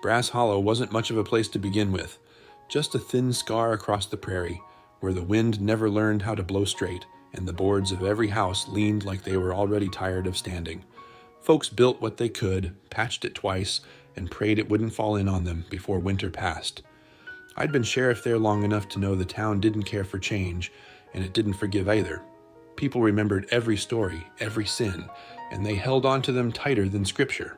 Brass Hollow wasn't much of a place to begin with, just a thin scar across the prairie, where the wind never learned how to blow straight, and the boards of every house leaned like they were already tired of standing. Folks built what they could, patched it twice, and prayed it wouldn't fall in on them before winter passed. I'd been sheriff there long enough to know the town didn't care for change, and it didn't forgive either. People remembered every story, every sin, and they held on to them tighter than Scripture.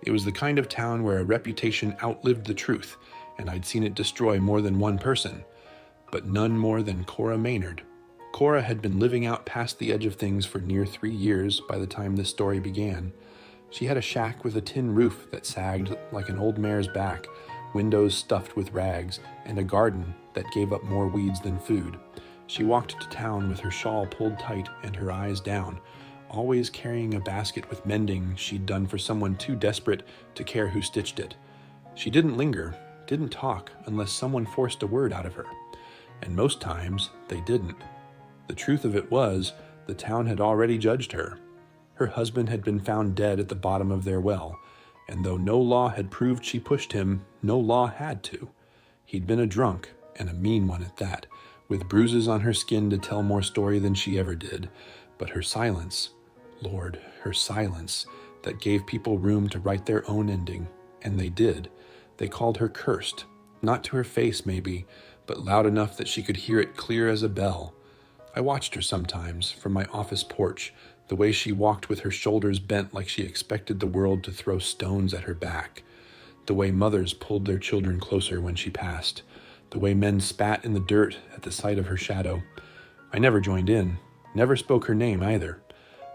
It was the kind of town where a reputation outlived the truth, and I'd seen it destroy more than one person, but none more than Cora Maynard. Cora had been living out past the edge of things for near 3 years by the time this story began. She had a shack with a tin roof that sagged like an old mare's back, windows stuffed with rags, and a garden that gave up more weeds than food. She walked to town with her shawl pulled tight and her eyes down, always carrying a basket with mending she'd done for someone too desperate to care who stitched it. She didn't linger, didn't talk unless someone forced a word out of her, and most times they didn't. The truth of it was, the town had already judged her. Her husband had been found dead at the bottom of their well, and though no law had proved she pushed him, no law had to. He'd been a drunk, and a mean one at that, with bruises on her skin to tell more story than she ever did. But her silence, Lord, her silence, that gave people room to write their own ending, and they did. They called her cursed, not to her face maybe, but loud enough that she could hear it clear as a bell. I watched her sometimes, from my office porch, the way she walked with her shoulders bent like she expected the world to throw stones at her back, the way mothers pulled their children closer when she passed, the way men spat in the dirt at the sight of her shadow. I never joined in, never spoke her name either.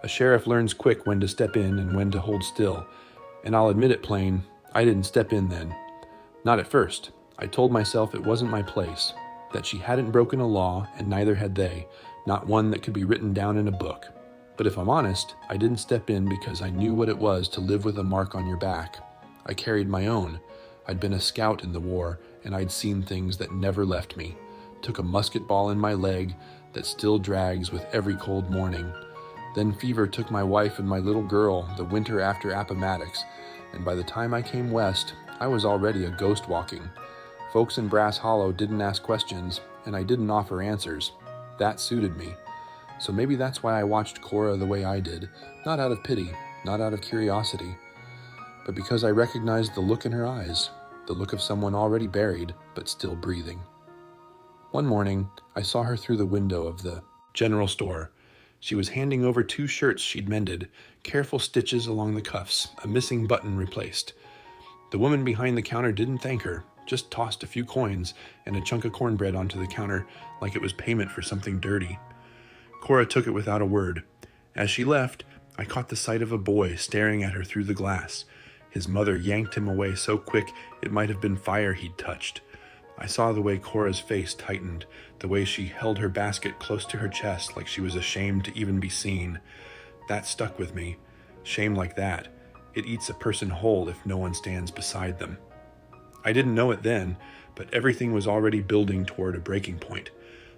A sheriff learns quick when to step in and when to hold still, and I'll admit it plain, I didn't step in then. Not at first. I told myself it wasn't my place, that she hadn't broken a law and neither had they, not one that could be written down in a book. But if I'm honest, I didn't step in because I knew what it was to live with a mark on your back. I carried my own. I'd been a scout in the war, and I'd seen things that never left me. Took a musket ball in my leg that still drags with every cold morning. Then fever took my wife and my little girl the winter after Appomattox, and by the time I came west, I was already a ghost walking. Folks in Brass Hollow didn't ask questions, and I didn't offer answers. That suited me. So maybe that's why I watched Cora the way I did, not out of pity, not out of curiosity, but because I recognized the look in her eyes, the look of someone already buried, but still breathing. One morning, I saw her through the window of the general store. She was handing over 2 shirts she'd mended, careful stitches along the cuffs, a missing button replaced. The woman behind the counter didn't thank her, just tossed a few coins and a chunk of cornbread onto the counter like it was payment for something dirty. Cora took it without a word. As she left, I caught the sight of a boy staring at her through the glass. His mother yanked him away so quick it might have been fire he'd touched. I saw the way Cora's face tightened, the way she held her basket close to her chest like she was ashamed to even be seen. That stuck with me. Shame like that. It eats a person whole if no one stands beside them. I didn't know it then, but everything was already building toward a breaking point.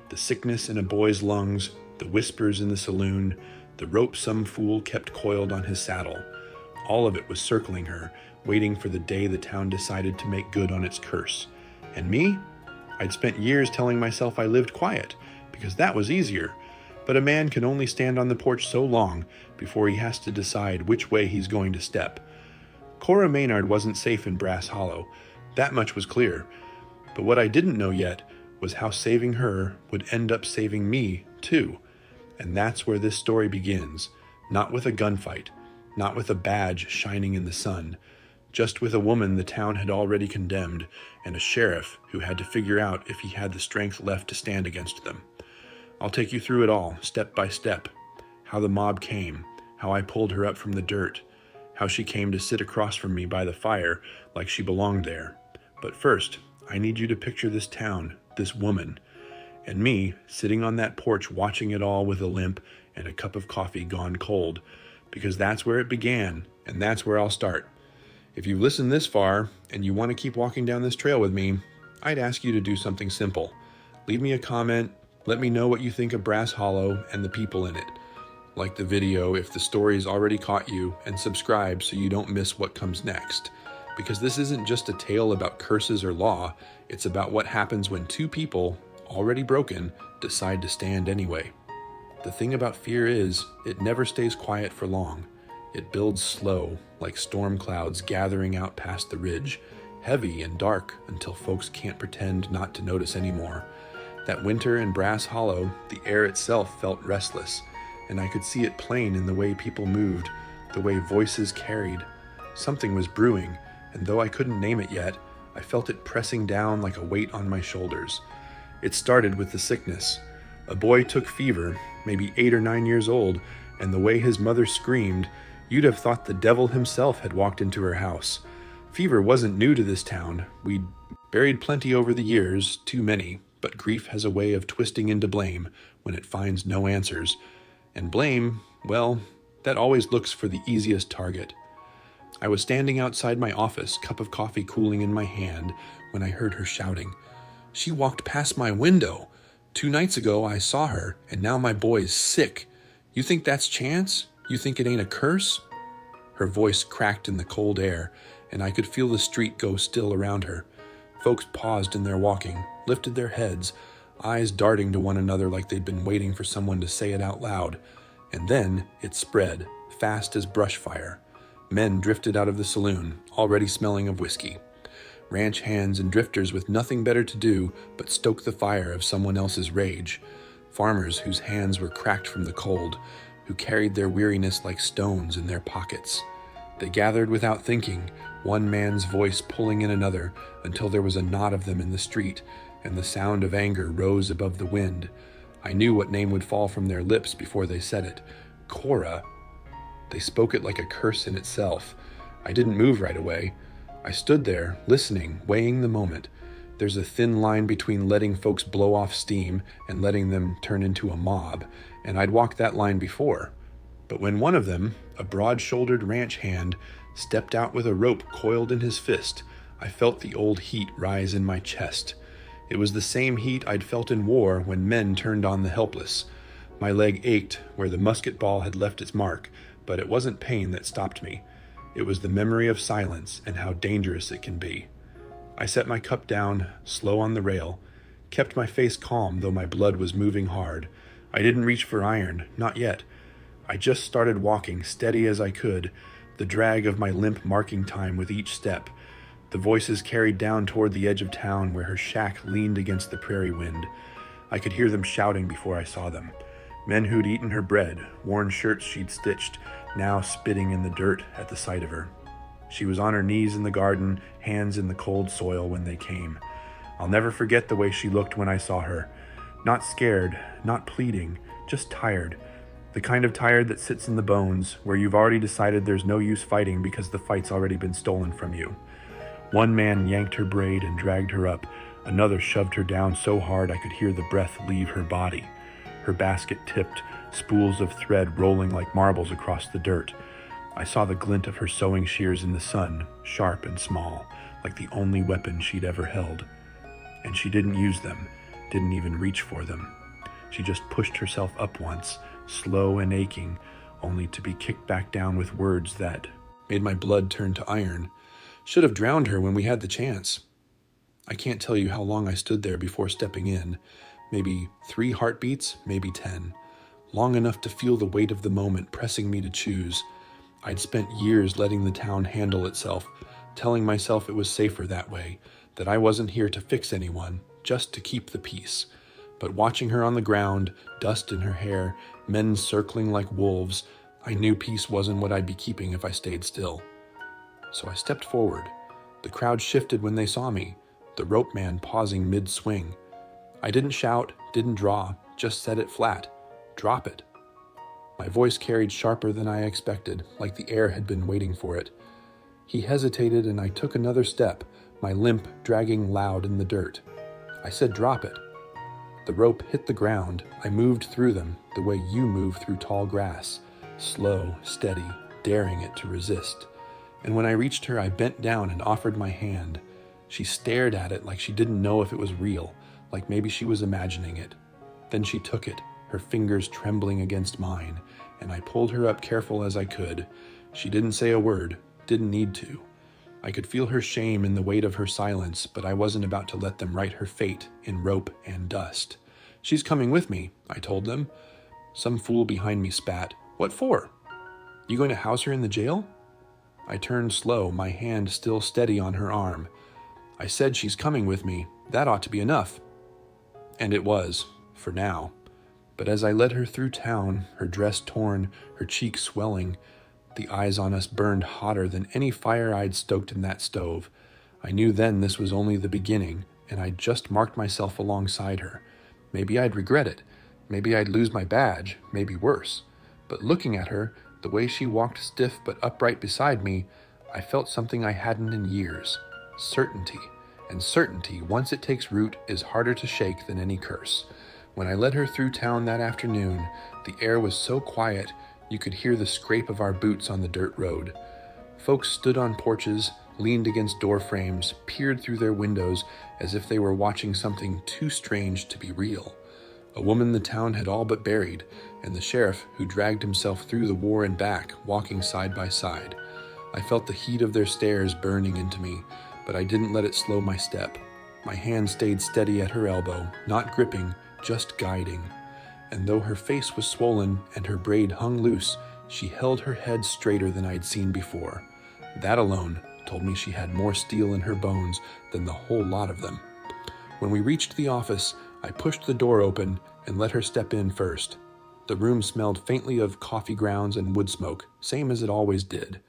The sickness in a boy's lungs, the whispers in the saloon, the rope some fool kept coiled on his saddle. All of it was circling her, waiting for the day the town decided to make good on its curse. And me? I'd spent years telling myself I lived quiet, because that was easier. But a man can only stand on the porch so long before he has to decide which way he's going to step. Cora Maynard wasn't safe in Brass Hollow. That much was clear. But what I didn't know yet was how saving her would end up saving me, too. And that's where this story begins. Not with a gunfight, not with a badge shining in the sun, just with a woman the town had already condemned, and a sheriff who had to figure out if he had the strength left to stand against them. I'll take you through it all, step by step. How the mob came, how I pulled her up from the dirt, how she came to sit across from me by the fire like she belonged there. But first, I need you to picture this town, this woman, and me sitting on that porch watching it all with a limp and a cup of coffee gone cold, because that's where it began, and that's where I'll start. If you've listened this far, and you want to keep walking down this trail with me, I'd ask you to do something simple. Leave me a comment, let me know what you think of Brass Hollow and the people in it. Like the video if the story's already caught you, and subscribe so you don't miss what comes next. because this isn't just a tale about curses or law, it's about what happens when two people, already broken, decide to stand anyway. The thing about fear is, it never stays quiet for long. It builds slow, like storm clouds gathering out past the ridge, heavy and dark until folks can't pretend not to notice anymore. That winter in Brass Hollow, the air itself felt restless, and I could see it plain in the way people moved, the way voices carried. Something was brewing, and though I couldn't name it yet, I felt it pressing down like a weight on my shoulders. It started with the sickness. A boy took fever, maybe 8 or 9 years old, and the way his mother screamed, you'd have thought the devil himself had walked into her house. Fever wasn't new to this town. We'd buried plenty over the years, too many, but grief has a way of twisting into blame when it finds no answers. And blame, well, that always looks for the easiest target. I was standing outside my office, cup of coffee cooling in my hand, when I heard her shouting. She walked past my window. 2 nights ago I saw her, and now my boy's sick. You think that's chance? You think it ain't a curse? Her voice cracked in the cold air, and I could feel the street go still around her. Folks paused in their walking, lifted their heads, eyes darting to one another like they'd been waiting for someone to say it out loud. And then it spread, fast as brush fire. Men drifted out of the saloon, already smelling of whiskey. Ranch hands and drifters with nothing better to do but stoke the fire of someone else's rage. Farmers whose hands were cracked from the cold, who carried their weariness like stones in their pockets. They gathered without thinking, one man's voice pulling in another until there was a knot of them in the street, and the sound of anger rose above the wind. I knew what name would fall from their lips before they said it. Cora. They spoke it like a curse in itself. I didn't move right away. I stood there, listening, weighing the moment. There's a thin line between letting folks blow off steam and letting them turn into a mob, and I'd walked that line before. But when one of them, a broad-shouldered ranch hand, stepped out with a rope coiled in his fist, I felt the old heat rise in my chest. It was the same heat I'd felt in war when men turned on the helpless. My leg ached where the musket ball had left its mark, but it wasn't pain that stopped me. It was the memory of silence and how dangerous it can be. I set my cup down, slow on the rail, kept my face calm though my blood was moving hard. I didn't reach for iron, not yet. I just started walking, steady as I could, the drag of my limp marking time with each step. The voices carried down toward the edge of town where her shack leaned against the prairie wind. I could hear them shouting before I saw them. Men who'd eaten her bread, worn shirts she'd stitched, now spitting in the dirt at the sight of her. She was on her knees in the garden, hands in the cold soil when they came. I'll never forget the way she looked when I saw her. Not scared, not pleading, just tired. The kind of tired that sits in the bones, where you've already decided there's no use fighting because the fight's already been stolen from you. One man yanked her braid and dragged her up. Another shoved her down so hard I could hear the breath leave her body. Her basket tipped, spools of thread rolling like marbles across the dirt. I saw the glint of her sewing shears in the sun, sharp and small, like the only weapon she'd ever held. And she didn't use them, didn't even reach for them. She just pushed herself up once, slow and aching, only to be kicked back down with words that made my blood turn to iron. Should have drowned her when we had the chance. I can't tell you how long I stood there before stepping in. Maybe 3 heartbeats, maybe 10. Long enough to feel the weight of the moment pressing me to choose. I'd spent years letting the town handle itself, telling myself it was safer that way, that I wasn't here to fix anyone, just to keep the peace. But watching her on the ground, dust in her hair, men circling like wolves, I knew peace wasn't what I'd be keeping if I stayed still. So I stepped forward. The crowd shifted when they saw me, the rope man pausing mid-swing. I didn't shout, didn't draw, just said it flat. Drop it. My voice carried sharper than I expected, like the air had been waiting for it. He hesitated and I took another step, my limp dragging loud in the dirt. I said drop it. The rope hit the ground. I moved through them the way you move through tall grass, slow, steady, daring it to resist. And when I reached her, I bent down and offered my hand. She stared at it like she didn't know if it was real, like maybe she was imagining it. Then she took it, her fingers trembling against mine, and I pulled her up careful as I could. She didn't say a word, didn't need to. I could feel her shame in the weight of her silence, but I wasn't about to let them write her fate in rope and dust. "She's coming with me," I told them. Some fool behind me spat. "What for? You going to house her in the jail?" I turned slow, my hand still steady on her arm. "I said she's coming with me. That ought to be enough." And it was, for now. But as I led her through town, her dress torn, her cheeks swelling, the eyes on us burned hotter than any fire I'd stoked in that stove. I knew then this was only the beginning, and I'd just marked myself alongside her. Maybe I'd regret it. Maybe I'd lose my badge, maybe worse. But looking at her, the way she walked stiff but upright beside me, I felt something I hadn't in years. Certainty. And certainty, once it takes root, is harder to shake than any curse. When I led her through town that afternoon, the air was so quiet you could hear the scrape of our boots on the dirt road. Folks stood on porches, leaned against door frames, peered through their windows as if they were watching something too strange to be real. A woman the town had all but buried, and the sheriff who dragged himself through the war and back, walking side by side. I felt the heat of their stares burning into me, but I didn't let it slow my step. My hand stayed steady at her elbow, not gripping, just guiding. And though her face was swollen and her braid hung loose, she held her head straighter than I'd seen before. That alone told me she had more steel in her bones than the whole lot of them. When we reached the office, I pushed the door open and let her step in first. The room smelled faintly of coffee grounds and wood smoke, same as it always did.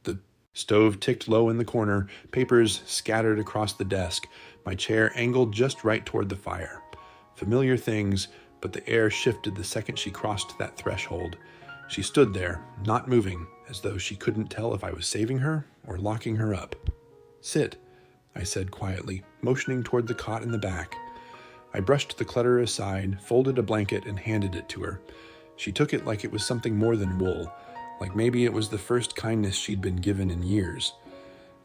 The stove ticked low in the corner, papers scattered across the desk, my chair angled just right toward the fire. Familiar things, but the air shifted the second she crossed that threshold. She stood there, not moving, as though she couldn't tell if I was saving her or locking her up. "Sit," I said quietly, motioning toward the cot in the back. I brushed the clutter aside, folded a blanket, and handed it to her. She took it like it was something more than wool, like maybe it was the first kindness she'd been given in years.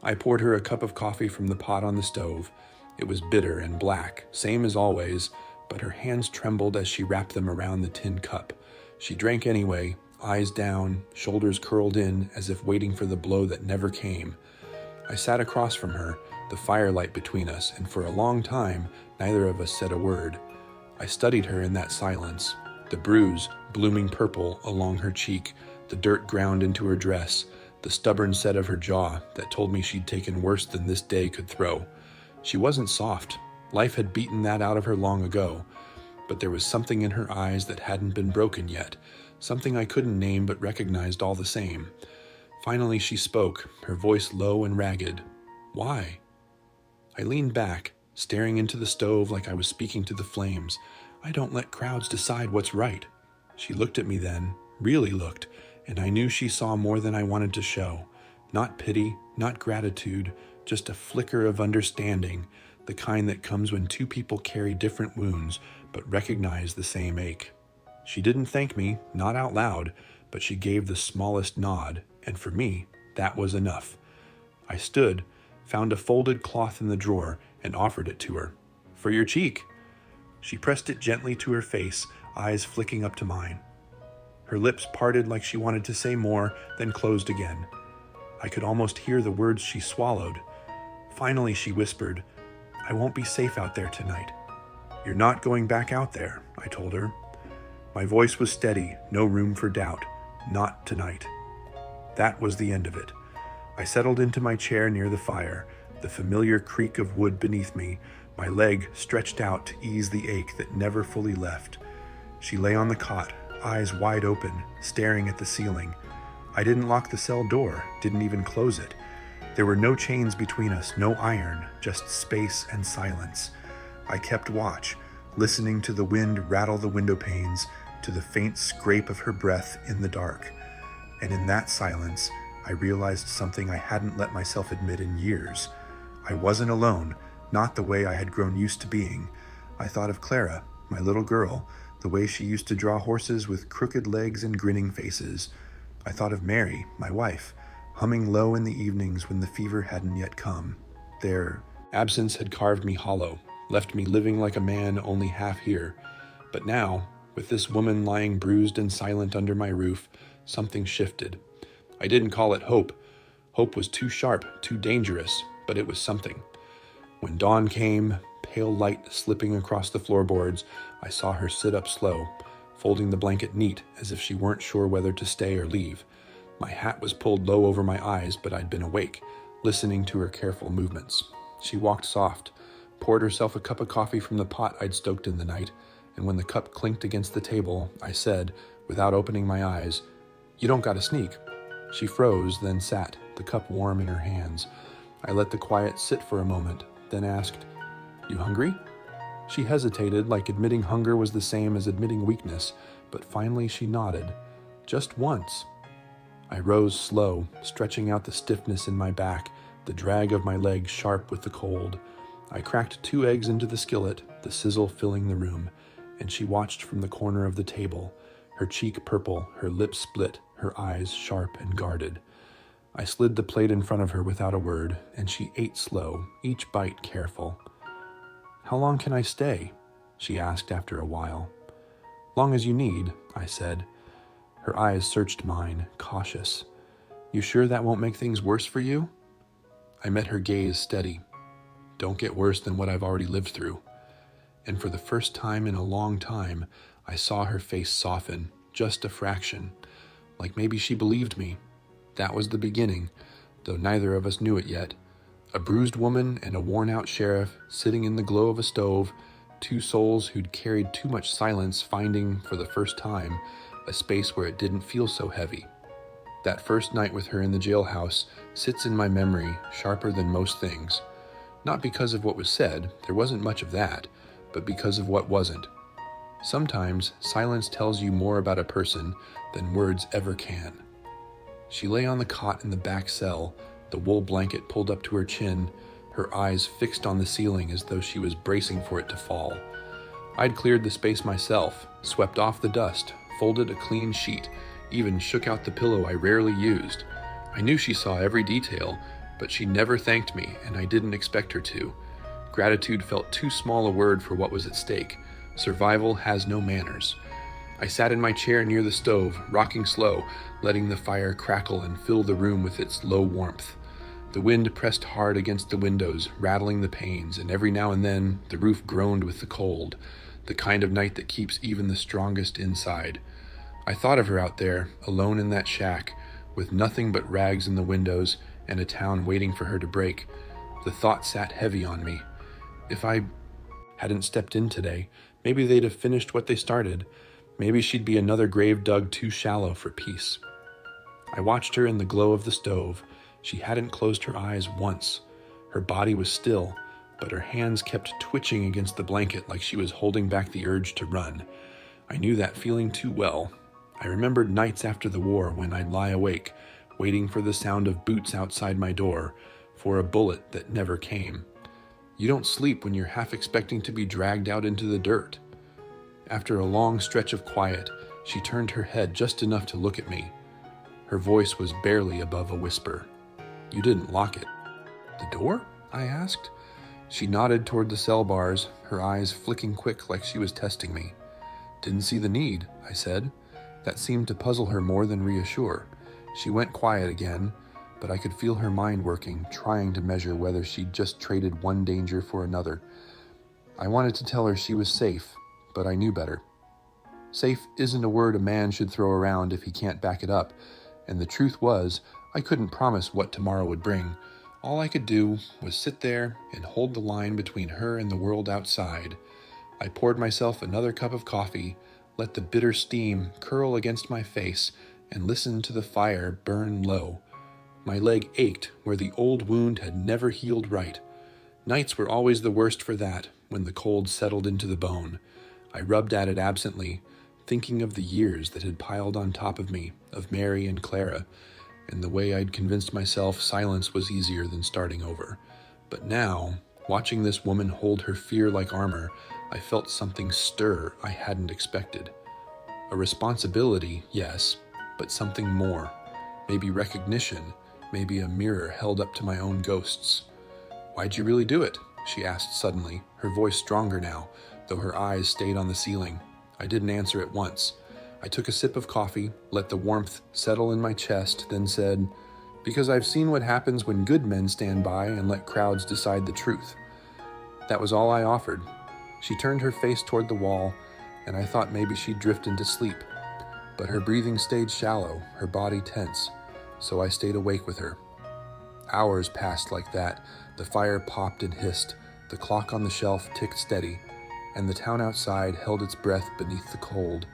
I poured her a cup of coffee from the pot on the stove. It was bitter and black, same as always, but her hands trembled as she wrapped them around the tin cup. She drank anyway, eyes down, shoulders curled in, as if waiting for the blow that never came. I sat across from her, the firelight between us, and for a long time, neither of us said a word. I studied her in that silence, the bruise blooming purple along her cheek, the dirt ground into her dress, the stubborn set of her jaw that told me she'd taken worse than this day could throw. She wasn't soft. Life had beaten that out of her long ago, but there was something in her eyes that hadn't been broken yet, something I couldn't name but recognized all the same. Finally she spoke, her voice low and ragged. "Why?" I leaned back, staring into the stove like I was speaking to the flames. "I don't let crowds decide what's right." She looked at me then, really looked, and I knew she saw more than I wanted to show. Not pity, not gratitude, just a flicker of understanding, the kind that comes when two people carry different wounds but recognize the same ache. She didn't thank me, not out loud, but she gave the smallest nod, and for me, that was enough. I stood, found a folded cloth in the drawer, and offered it to her. "For your cheek." She pressed it gently to her face, eyes flicking up to mine. Her lips parted like she wanted to say more, then closed again. I could almost hear the words she swallowed. Finally she whispered, "I won't be safe out there tonight." "You're not going back out there," I told her. My voice was steady, no room for doubt. "Not tonight." That was the end of it. I settled into my chair near the fire, the familiar creak of wood beneath me, my leg stretched out to ease the ache that never fully left. She lay on the cot, eyes wide open, staring at the ceiling. I didn't lock the cell door, didn't even close it. There were no chains between us, no iron, just space and silence. I kept watch, listening to the wind rattle the window panes, to the faint scrape of her breath in the dark. And in that silence, I realized something I hadn't let myself admit in years. I wasn't alone, not the way I had grown used to being. I thought of Clara, my little girl, the way she used to draw horses with crooked legs and grinning faces. I thought of Mary, my wife, humming low in the evenings when the fever hadn't yet come. Their absence had carved me hollow, left me living like a man only half here. But now, with this woman lying bruised and silent under my roof, something shifted. I didn't call it hope. Hope was too sharp, too dangerous, but it was something. When dawn came, pale light slipping across the floorboards, I saw her sit up slow, folding the blanket neat as if she weren't sure whether to stay or leave. My hat was pulled low over my eyes, but I'd been awake, listening to her careful movements. She walked soft, poured herself a cup of coffee from the pot I'd stoked in the night, and when the cup clinked against the table, I said, without opening my eyes, "You don't gotta sneak." She froze, then sat, the cup warm in her hands. I let the quiet sit for a moment, then asked, "You hungry?" She hesitated, like admitting hunger was the same as admitting weakness, but finally she nodded. Just once. I rose slow, stretching out the stiffness in my back, the drag of my legs sharp with the cold. I cracked 2 eggs into the skillet, the sizzle filling the room, and she watched from the corner of the table, her cheek purple, her lips split, her eyes sharp and guarded. I slid the plate in front of her without a word, and she ate slow, each bite careful. "How long can I stay?" she asked after a while. "Long as you need," I said. Her eyes searched mine, cautious. "You sure that won't make things worse for you?" I met her gaze steady. "Don't get worse than what I've already lived through." And for the first time in a long time, I saw her face soften, just a fraction, like maybe she believed me. That was the beginning, though neither of us knew it yet. A bruised woman and a worn-out sheriff sitting in the glow of a stove, 2 souls who'd carried too much silence finding, for the first time, a space where it didn't feel so heavy. That first night with her in the jailhouse sits in my memory, sharper than most things. Not because of what was said, there wasn't much of that, but because of what wasn't. Sometimes silence tells you more about a person than words ever can. She lay on the cot in the back cell, the wool blanket pulled up to her chin, her eyes fixed on the ceiling as though she was bracing for it to fall. I'd cleared the space myself, swept off the dust, folded a clean sheet, even shook out the pillow I rarely used. I knew she saw every detail, but she never thanked me, and I didn't expect her to. Gratitude felt too small a word for what was at stake. Survival has no manners. I sat in my chair near the stove, rocking slow, letting the fire crackle and fill the room with its low warmth. The wind pressed hard against the windows, rattling the panes, and every now and then the roof groaned with the cold, the kind of night that keeps even the strongest inside. I thought of her out there, alone in that shack, with nothing but rags in the windows and a town waiting for her to break. The thought sat heavy on me. If I hadn't stepped in today, maybe they'd have finished what they started. Maybe she'd be another grave dug too shallow for peace. I watched her in the glow of the stove. She hadn't closed her eyes once. Her body was still, but her hands kept twitching against the blanket like she was holding back the urge to run. I knew that feeling too well. I remembered nights after the war when I'd lie awake, waiting for the sound of boots outside my door, for a bullet that never came. You don't sleep when you're half expecting to be dragged out into the dirt. After a long stretch of quiet, she turned her head just enough to look at me. Her voice was barely above a whisper. "You didn't lock it." "The door?" I asked. She nodded toward the cell bars, her eyes flicking quick like she was testing me. "Didn't see the need," I said. That seemed to puzzle her more than reassure. She went quiet again, but I could feel her mind working, trying to measure whether she'd just traded one danger for another. I wanted to tell her she was safe, but I knew better. Safe isn't a word a man should throw around if he can't back it up, and the truth was, I couldn't promise what tomorrow would bring. All I could do was sit there and hold the line between her and the world outside. I poured myself another cup of coffee, let the bitter steam curl against my face, and listened to the fire burn low. My leg ached where the old wound had never healed right. Nights were always the worst for that, when the cold settled into the bone. I rubbed at it absently, thinking of the years that had piled on top of me, of Mary and Clara, and the way I'd convinced myself silence was easier than starting over. But now, watching this woman hold her fear like armor, I felt something stir I hadn't expected. A responsibility, yes, but something more. Maybe recognition, maybe a mirror held up to my own ghosts. "Why'd you really do it?" she asked suddenly, her voice stronger now, though her eyes stayed on the ceiling. I didn't answer at once. I took a sip of coffee, let the warmth settle in my chest, then said, Because I've seen what happens when good men stand by and let crowds decide the truth. That was all I offered. She turned her face toward the wall, and I thought maybe she'd drift into sleep. But her breathing stayed shallow, her body tense, so I stayed awake with her. Hours passed like that. The fire popped and hissed, the clock on the shelf ticked steady, and the town outside held its breath beneath the cold.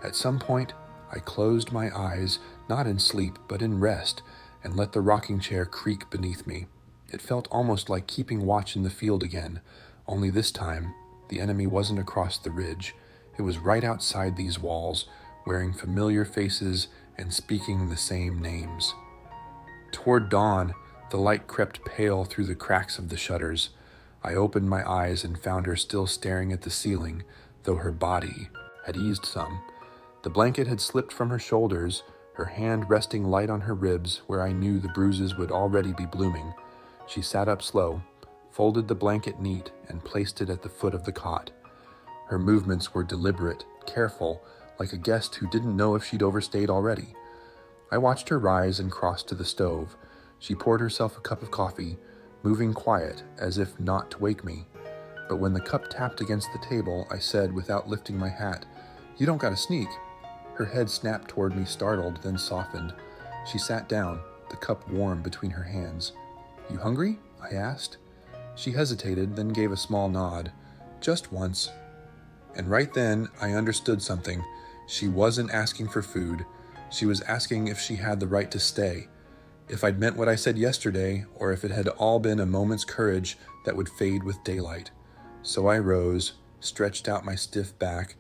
At some point, I closed my eyes, not in sleep, but in rest, and let the rocking chair creak beneath me. It felt almost like keeping watch in the field again, only this time, the enemy wasn't across the ridge. It was right outside these walls, wearing familiar faces and speaking the same names. Toward dawn, the light crept pale through the cracks of the shutters. I opened my eyes and found her still staring at the ceiling, though her body had eased some. The blanket had slipped from her shoulders, her hand resting light on her ribs where I knew the bruises would already be blooming. She sat up slow, folded the blanket neat, and placed it at the foot of the cot. Her movements were deliberate, careful, like a guest who didn't know if she'd overstayed already. I watched her rise and cross to the stove. She poured herself a cup of coffee, moving quiet, as if not to wake me. But when the cup tapped against the table, I said without lifting my hat, "You don't gotta sneak." Her head snapped toward me, startled, then softened. She sat down, the cup warm between her hands. "You hungry?" I asked. She hesitated, then gave a small nod. "Just once." And right then, I understood something. She wasn't asking for food. She was asking if she had the right to stay. If I'd meant what I said yesterday, or if it had all been a moment's courage that would fade with daylight. So I rose, stretched out my stiff back,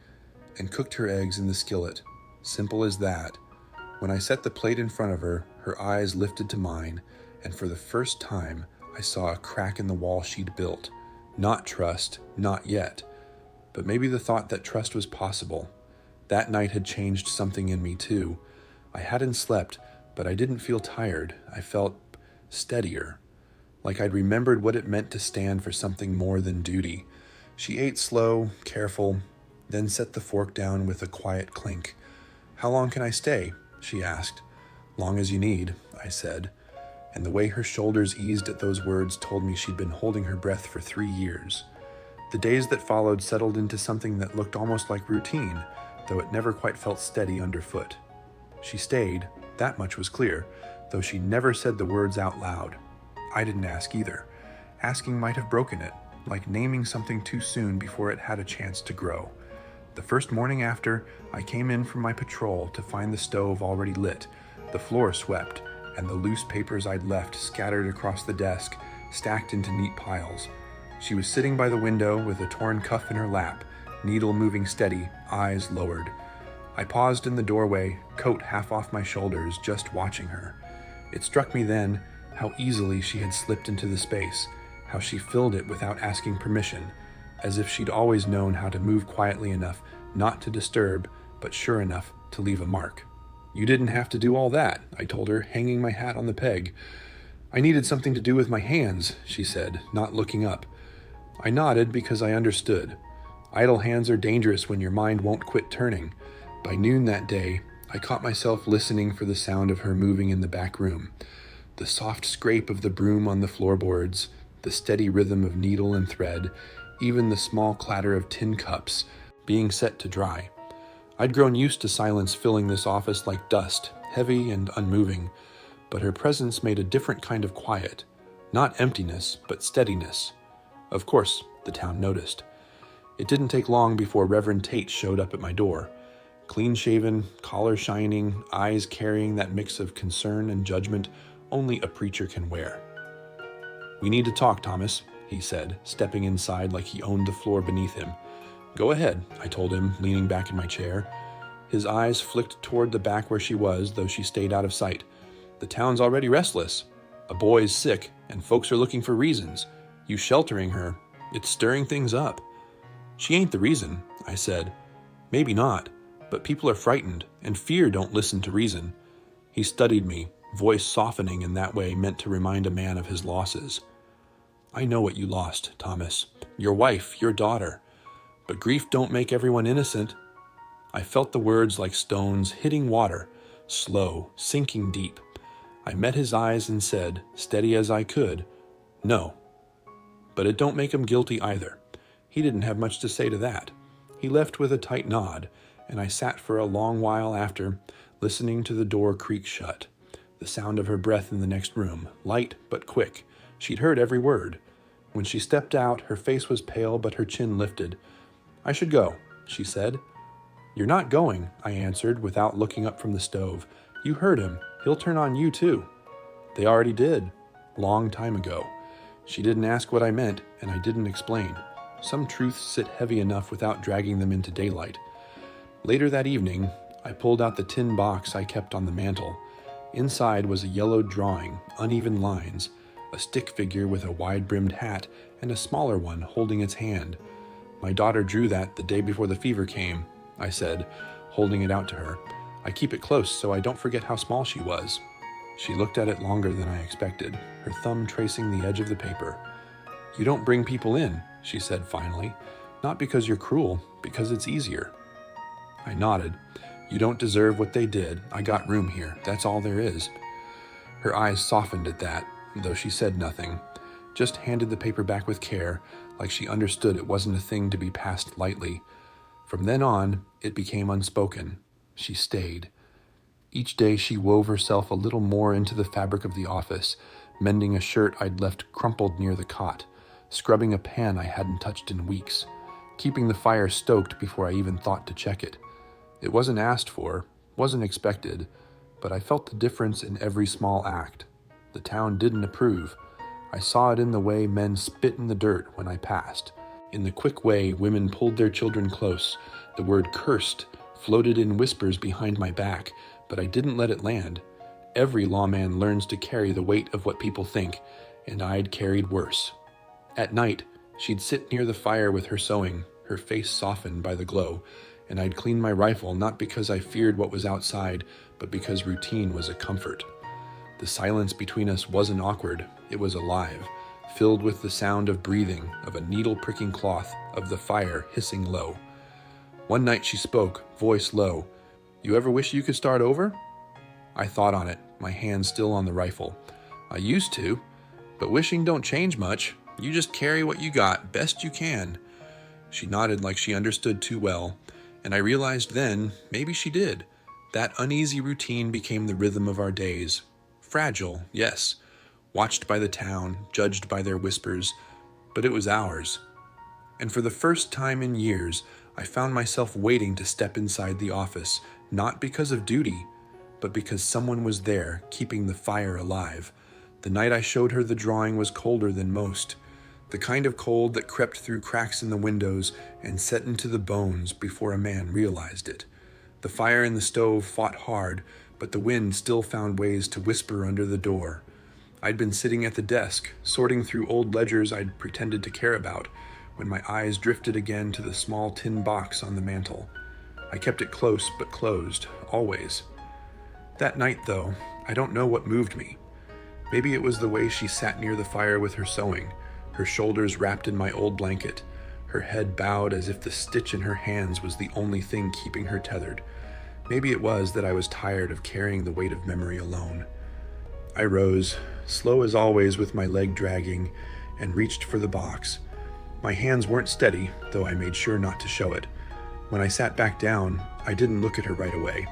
and cooked her eggs in the skillet. Simple as that. When I set the plate in front of her, her eyes lifted to mine, and for the first time, I saw a crack in the wall she'd built. Not trust, not yet. But maybe the thought that trust was possible. That night had changed something in me too. I hadn't slept, but I didn't feel tired. I felt steadier, like I'd remembered what it meant to stand for something more than duty. She ate slow, careful, then set the fork down with a quiet clink. "How long can I stay?" she asked. "Long as you need," I said, and the way her shoulders eased at those words told me she'd been holding her breath for 3 years. The days that followed settled into something that looked almost like routine, though it never quite felt steady underfoot. She stayed, that much was clear, though she never said the words out loud. I didn't ask either. Asking might have broken it, like naming something too soon before it had a chance to grow. The first morning after, I came in from my patrol to find the stove already lit, the floor swept, and the loose papers I'd left scattered across the desk, stacked into neat piles. She was sitting by the window with a torn cuff in her lap, needle moving steady, eyes lowered. I paused in the doorway, coat half off my shoulders, just watching her. It struck me then how easily she had slipped into the space, how she filled it without asking permission, as if she'd always known how to move quietly enough not to disturb, but sure enough to leave a mark. "You didn't have to do all that," I told her, hanging my hat on the peg. "I needed something to do with my hands," she said, not looking up. I nodded because I understood. Idle hands are dangerous when your mind won't quit turning. By noon that day, I caught myself listening for the sound of her moving in the back room. The soft scrape of the broom on the floorboards, the steady rhythm of needle and thread, even the small clatter of tin cups being set to dry. I'd grown used to silence filling this office like dust, heavy and unmoving, but her presence made a different kind of quiet. Not emptiness, but steadiness. Of course, the town noticed. It didn't take long before Reverend Tate showed up at my door. Clean-shaven, collar shining, eyes carrying that mix of concern and judgment only a preacher can wear. "We need to talk, Thomas," he said, stepping inside like he owned the floor beneath him. "Go ahead," I told him, leaning back in my chair. His eyes flicked toward the back where she was, though she stayed out of sight. "The town's already restless. A boy's sick, and folks are looking for reasons. You sheltering her, it's stirring things up." "She ain't the reason," I said. "Maybe not, but people are frightened, and fear don't listen to reason." He studied me, voice softening in that way meant to remind a man of his losses. "I know what you lost, Thomas. Your wife, your daughter. But grief don't make everyone innocent." I felt the words like stones hitting water, slow, sinking deep. I met his eyes and said, steady as I could, "No." But it don't make him guilty either. He didn't have much to say to that. He left with a tight nod, and I sat for a long while after, listening to the door creak shut. The sound of her breath in the next room, light but quick. She'd heard every word. When she stepped out, her face was pale but her chin lifted. "I should go," she said. "You're not going," I answered without looking up from the stove. "You heard him. He'll turn on you too." "They already did. Long time ago." She didn't ask what I meant, and I didn't explain. Some truths sit heavy enough without dragging them into daylight. Later that evening, I pulled out the tin box I kept on the mantel. Inside was a yellowed drawing, uneven lines, a stick figure with a wide-brimmed hat, and a smaller one holding its hand. "My daughter drew that the day before the fever came," I said, holding it out to her. "I keep it close so I don't forget how small she was." She looked at it longer than I expected, her thumb tracing the edge of the paper. "You don't bring people in," she said finally. "Not because you're cruel, because it's easier." I nodded. "You don't deserve what they did. I got room here. That's all there is." Her eyes softened at that, though she said nothing, just handed the paper back with care, like she understood it wasn't a thing to be passed lightly. From then on, it became unspoken. She stayed. Each day she wove herself a little more into the fabric of the office, mending a shirt I'd left crumpled near the cot, scrubbing a pan I hadn't touched in weeks, keeping the fire stoked before I even thought to check it. It wasn't asked for, wasn't expected, but I felt the difference in every small act. The town didn't approve. I saw it in the way men spit in the dirt when I passed, in the quick way women pulled their children close. The word "cursed" floated in whispers behind my back, but I didn't let it land. Every lawman learns to carry the weight of what people think, and I'd carried worse. At night, she'd sit near the fire with her sewing, her face softened by the glow, and I'd clean my rifle not because I feared what was outside, but because routine was a comfort. The silence between us wasn't awkward, it was alive, filled with the sound of breathing, of a needle pricking cloth, of the fire hissing low. One night she spoke, voice low. "You ever wish you could start over?" I thought on it, my hand still on the rifle. "I used to, but wishing don't change much. You just carry what you got, best you can." She nodded like she understood too well, and I realized then, maybe she did. That uneasy routine became the rhythm of our days. Fragile, yes. Watched by the town, judged by their whispers, but it was ours. And for the first time in years, I found myself waiting to step inside the office, not because of duty, but because someone was there, keeping the fire alive. The night I showed her the drawing was colder than most, the kind of cold that crept through cracks in the windows and set into the bones before a man realized it. The fire in the stove fought hard, but the wind still found ways to whisper under the door. I'd been sitting at the desk, sorting through old ledgers I'd pretended to care about, when my eyes drifted again to the small tin box on the mantel. I kept it close but closed, always. That night, though, I don't know what moved me. Maybe it was the way she sat near the fire with her sewing, her shoulders wrapped in my old blanket, her head bowed as if the stitch in her hands was the only thing keeping her tethered. Maybe it was that I was tired of carrying the weight of memory alone. I rose, slow as always with my leg dragging, and reached for the box. My hands weren't steady, though I made sure not to show it. When I sat back down, I didn't look at her right away.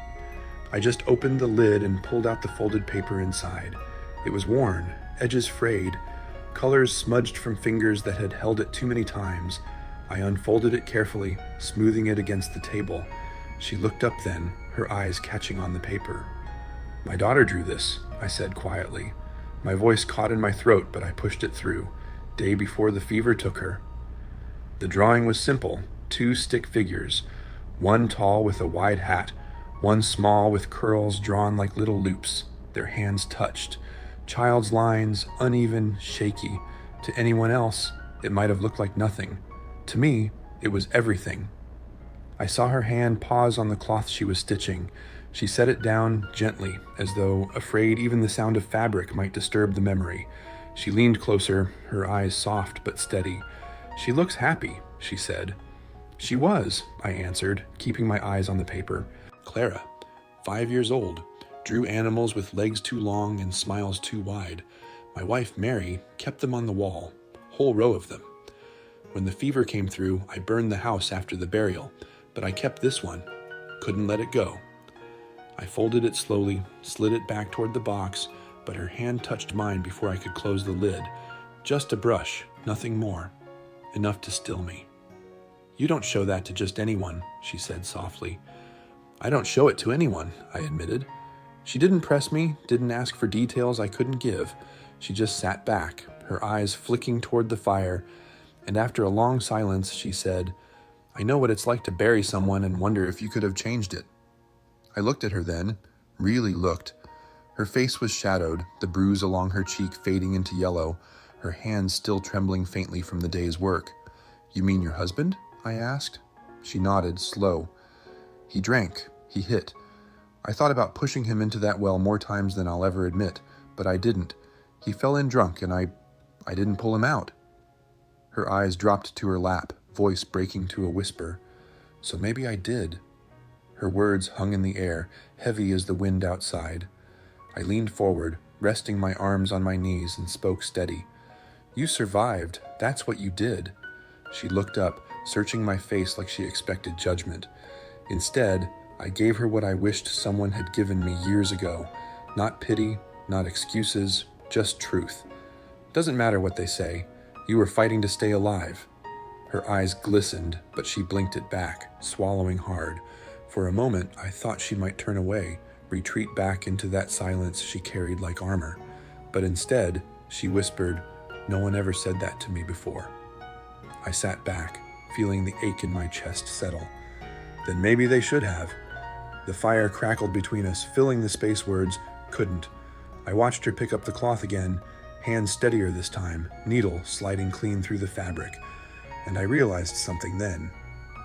I just opened the lid and pulled out the folded paper inside. It was worn, edges frayed, colors smudged from fingers that had held it too many times. I unfolded it carefully, smoothing it against the table. She looked up then, her eyes catching on the paper. "My daughter drew this," I said quietly. My voice caught in my throat, but I pushed it through. Day before the fever took her. The drawing was simple, 2 stick figures, one tall with a wide hat, one small with curls drawn like little loops. Their hands touched. Child's lines, uneven, shaky. To anyone else, it might have looked like nothing. To me, it was everything. I saw her hand pause on the cloth she was stitching. She set it down gently, as though afraid even the sound of fabric might disturb the memory. She leaned closer, her eyes soft but steady. "She looks happy," she said. "She was," I answered, keeping my eyes on the paper. "Clara, 5 years old, drew animals with legs too long and smiles too wide. My wife, Mary, kept them on the wall, whole row of them. When the fever came through, I burned the house after the burial, but I kept this one. Couldn't let it go. I folded it slowly, slid it back toward the box, but her hand touched mine before I could close the lid. Just a brush, nothing more. Enough to still me. "You don't show that to just anyone," she said softly. "I don't show it to anyone," I admitted. She didn't press me, didn't ask for details I couldn't give. She just sat back, her eyes flicking toward the fire, and after a long silence, she said, "I know what it's like to bury someone and wonder if you could have changed it." I looked at her then, really looked. Her face was shadowed, the bruise along her cheek fading into yellow, her hands still trembling faintly from the day's work. "You mean your husband?" I asked. She nodded, slow. "He drank. He hit. I thought about pushing him into that well more times than I'll ever admit, but I didn't. He fell in drunk, and I didn't pull him out." Her eyes dropped to her lap, voice breaking to a whisper. "So maybe I did." Her words hung in the air, heavy as the wind outside. I leaned forward, resting my arms on my knees, and spoke steady. "You survived. That's what you did." She looked up, searching my face like she expected judgment. Instead, I gave her what I wished someone had given me years ago. Not pity, not excuses, just truth. Doesn't matter what they say. You were fighting to stay alive. Her eyes glistened, but she blinked it back, swallowing hard. For a moment, I thought she might turn away, retreat back into that silence she carried like armor. But instead, she whispered, "No one ever said that to me before." I sat back, feeling the ache in my chest settle. Then maybe they should have. The fire crackled between us, filling the space words, "couldn't." I watched her pick up the cloth again, hands steadier this time, needle sliding clean through the fabric. And I realized something then.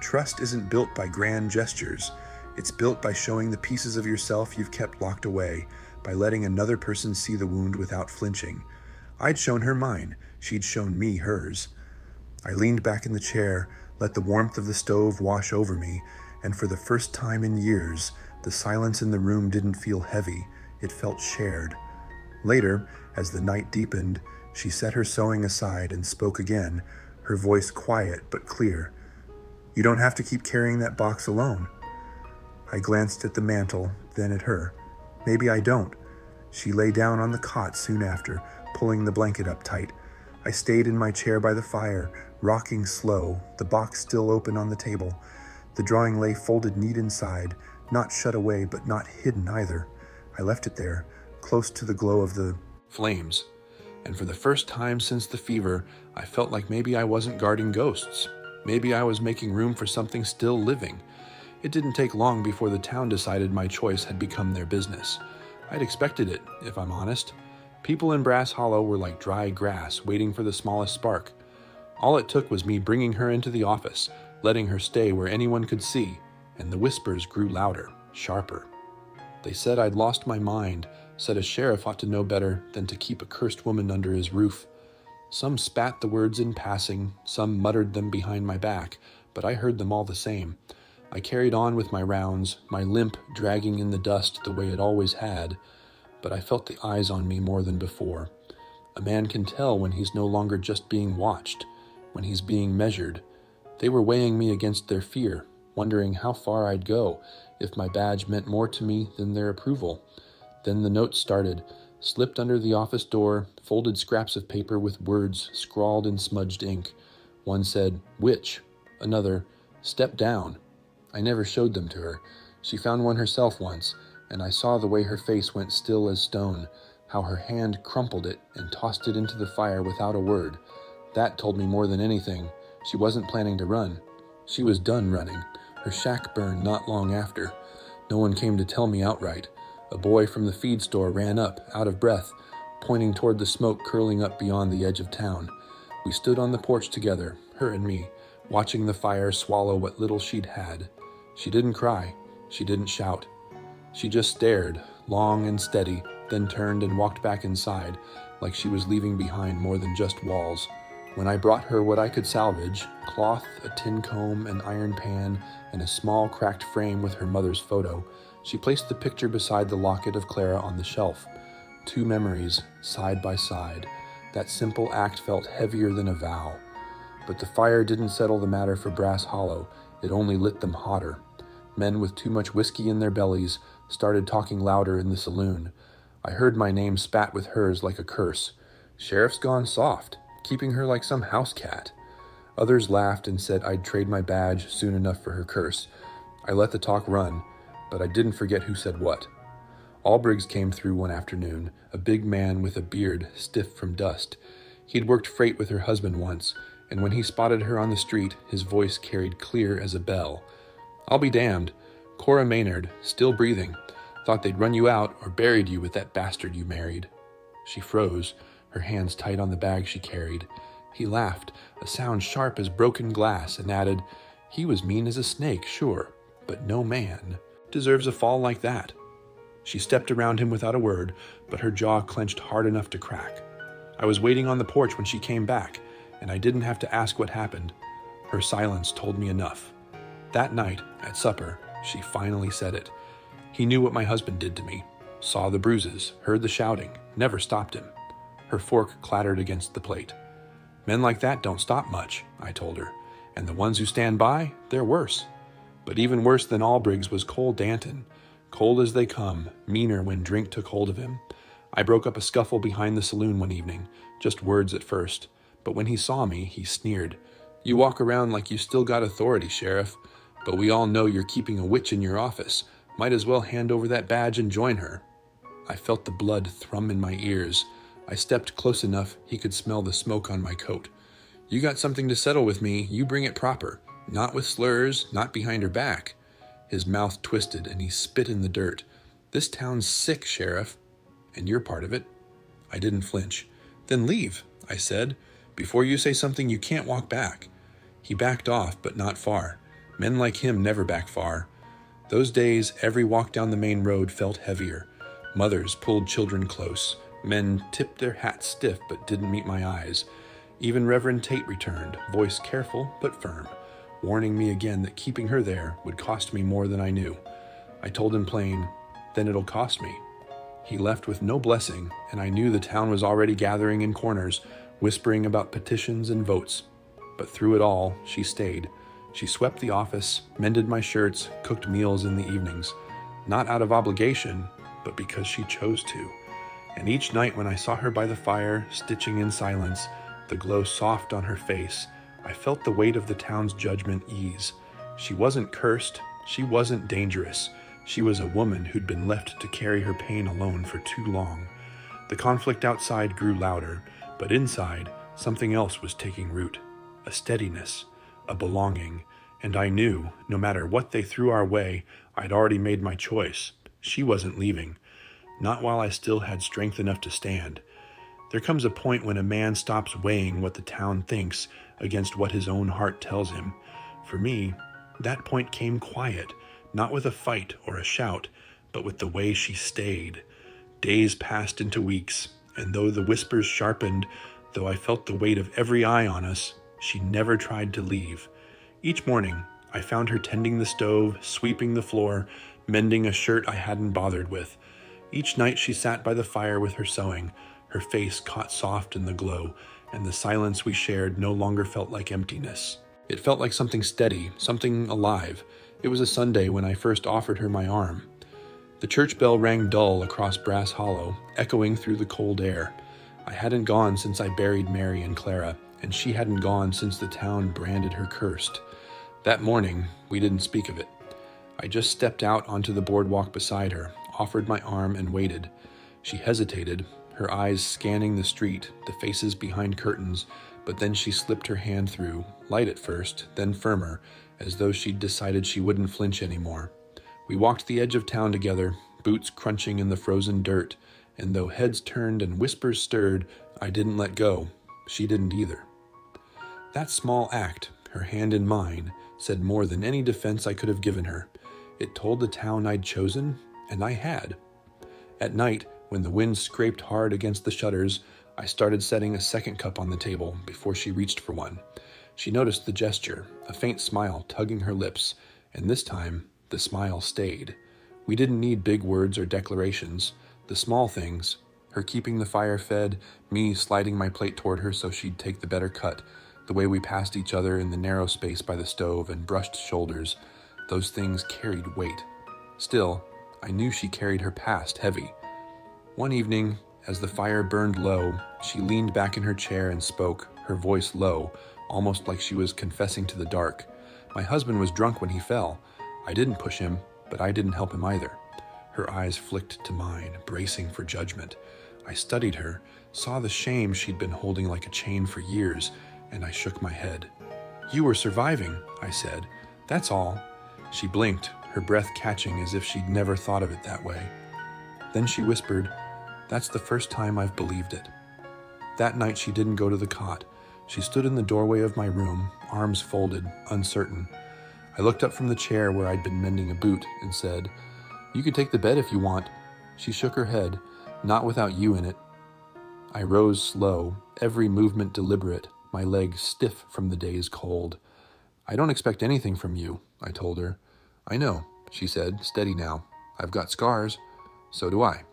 Trust isn't built by grand gestures. It's built by showing the pieces of yourself you've kept locked away, by letting another person see the wound without flinching. I'd shown her mine. She'd shown me hers. I leaned back in the chair, let the warmth of the stove wash over me, and for the first time in years, the silence in the room didn't feel heavy. It felt shared. Later, as the night deepened, she set her sewing aside and spoke again, her voice quiet but clear. "You don't have to keep carrying that box alone." I glanced at the mantel, then at her. "Maybe I don't." She lay down on the cot soon after, pulling the blanket up tight. I stayed in my chair by the fire, rocking slow, the box still open on the table. The drawing lay folded neat inside, not shut away but not hidden either. I left it there, close to the glow of the flames. And for the first time since the fever, I felt like maybe I wasn't guarding ghosts. Maybe I was making room for something still living. It didn't take long before the town decided my choice had become their business. I'd expected it, if I'm honest. People in Brass Hollow were like dry grass, waiting for the smallest spark. All it took was me bringing her into the office, letting her stay where anyone could see, and the whispers grew louder, sharper. They said I'd lost my mind, said a sheriff ought to know better than to keep a cursed woman under his roof. Some spat the words in passing, some muttered them behind my back, but I heard them all the same. I carried on with my rounds, my limp dragging in the dust the way it always had, but I felt the eyes on me more than before. A man can tell when he's no longer just being watched, when he's being measured. They were weighing me against their fear, wondering how far I'd go, if my badge meant more to me than their approval. Then the note started, slipped under the office door, folded scraps of paper with words scrawled in smudged ink. One said, "Witch." Another, "Step down." I never showed them to her. She found one herself once, and I saw the way her face went still as stone, how her hand crumpled it and tossed it into the fire without a word. That told me more than anything. She wasn't planning to run. She was done running. Her shack burned not long after. No one came to tell me outright. A boy from the feed store ran up, out of breath, pointing toward the smoke curling up beyond the edge of town. We stood on the porch together, her and me, watching the fire swallow what little she'd had. She didn't cry. She didn't shout. She just stared, long and steady, then turned and walked back inside, like she was leaving behind more than just walls. When I brought her what I could salvage, cloth, a tin comb, an iron pan, and a small cracked frame with her mother's photo, She placed the picture beside the locket of Clara on the shelf. 2 memories, side by side. That simple act felt heavier than a vow. But the fire didn't settle the matter for Brass Hollow. It only lit them hotter. Men with too much whiskey in their bellies started talking louder in the saloon. I heard my name spat with hers like a curse. Sheriff's gone soft, keeping her like some house cat. Others laughed and said I'd trade my badge soon enough for her curse. I let the talk run, but I didn't forget who said what. Albriggs came through one afternoon, a big man with a beard stiff from dust. He'd worked freight with her husband once, and when he spotted her on the street, his voice carried clear as a bell. "I'll be damned. Cora Maynard, still breathing. Thought they'd run you out or buried you with that bastard you married." She froze, her hands tight on the bag she carried. He laughed, a sound sharp as broken glass, and added, "He was mean as a snake, sure, but no man deserves a fall like that." She stepped around him without a word, but her jaw clenched hard enough to crack. I was waiting on the porch when she came back, and I didn't have to ask what happened. Her silence told me enough. That night, at supper, she finally said it. "He knew what my husband did to me, saw the bruises, heard the shouting, never stopped him." Her fork clattered against the plate. "Men like that don't stop much," I told her, "and the ones who stand by, they're worse." But even worse than Albriggs was Cole Danton. Cold as they come, meaner when drink took hold of him. I broke up a scuffle behind the saloon one evening, just words at first. But when he saw me, he sneered. "You walk around like you still got authority, Sheriff. But we all know you're keeping a witch in your office. Might as well hand over that badge and join her." I felt the blood thrum in my ears. I stepped close enough he could smell the smoke on my coat. "You got something to settle with me, you bring it proper. Not with slurs, not behind her back." His mouth twisted and he spit in the dirt. "This town's sick, Sheriff, and you're part of it." I didn't flinch. "Then leave," I said. "Before you say something, you can't walk back." He backed off, but not far. Men like him never back far. Those days, every walk down the main road felt heavier. Mothers pulled children close. Men tipped their hats stiff but didn't meet my eyes. Even Reverend Tate returned, voice careful but firm, warning me again that keeping her there would cost me more than I knew. I told him plain, "Then it'll cost me." He left with no blessing, and I knew the town was already gathering in corners, whispering about petitions and votes. But through it all, she stayed. She swept the office, mended my shirts, cooked meals in the evenings. Not out of obligation, but because she chose to. And each night when I saw her by the fire, stitching in silence, the glow soft on her face, I felt the weight of the town's judgment ease. She wasn't cursed. She wasn't dangerous. She was a woman who'd been left to carry her pain alone for too long. The conflict outside grew louder, but inside, something else was taking root. A steadiness, a belonging, and I knew, no matter what they threw our way, I'd already made my choice. She wasn't leaving. Not while I still had strength enough to stand. There comes a point when a man stops weighing what the town thinks against what his own heart tells him. For me, that point came quiet, not with a fight or a shout, but with the way she stayed. Days passed into weeks, and though the whispers sharpened, though I felt the weight of every eye on us, she never tried to leave. Each morning, I found her tending the stove, sweeping the floor, mending a shirt I hadn't bothered with. Each night she sat by the fire with her sewing, her face caught soft in the glow, and the silence we shared no longer felt like emptiness. It felt like something steady, something alive. It was a Sunday when I first offered her my arm. The church bell rang dull across Brass Hollow, echoing through the cold air. I hadn't gone since I buried Mary and Clara, and she hadn't gone since the town branded her cursed. That morning, we didn't speak of it. I just stepped out onto the boardwalk beside her, offered my arm, and waited. She hesitated, her eyes scanning the street, the faces behind curtains, but then she slipped her hand through, light at first, then firmer, as though she'd decided she wouldn't flinch anymore. We walked the edge of town together, boots crunching in the frozen dirt, and though heads turned and whispers stirred, I didn't let go. She didn't either. That small act, her hand in mine, said more than any defense I could have given her. It told the town I'd chosen, and I had. At night, when the wind scraped hard against the shutters, I started setting a second cup on the table before she reached for one. She noticed the gesture, a faint smile tugging her lips, and this time the smile stayed. We didn't need big words or declarations. The small things, her keeping the fire fed, me sliding my plate toward her so she'd take the better cut, the way we passed each other in the narrow space by the stove and brushed shoulders, those things carried weight. Still, I knew she carried her past heavy. One evening, as the fire burned low, she leaned back in her chair and spoke, her voice low, almost like she was confessing to the dark. My husband was drunk when he fell. I didn't push him, but I didn't help him either. Her eyes flicked to mine, bracing for judgment. I studied her, saw the shame she'd been holding like a chain for years, and I shook my head. "You were surviving," I said. "That's all." She blinked, her breath catching as if she'd never thought of it that way. Then she whispered, "That's the first time I've believed it." That night she didn't go to the cot. She stood in the doorway of my room, arms folded, uncertain. I looked up from the chair where I'd been mending a boot and said, "You can take the bed if you want." She shook her head, "Not without you in it." I rose slow, every movement deliberate, my legs stiff from the day's cold. "I don't expect anything from you," I told her. "I know," she said, steady now. "I've got scars. So do I."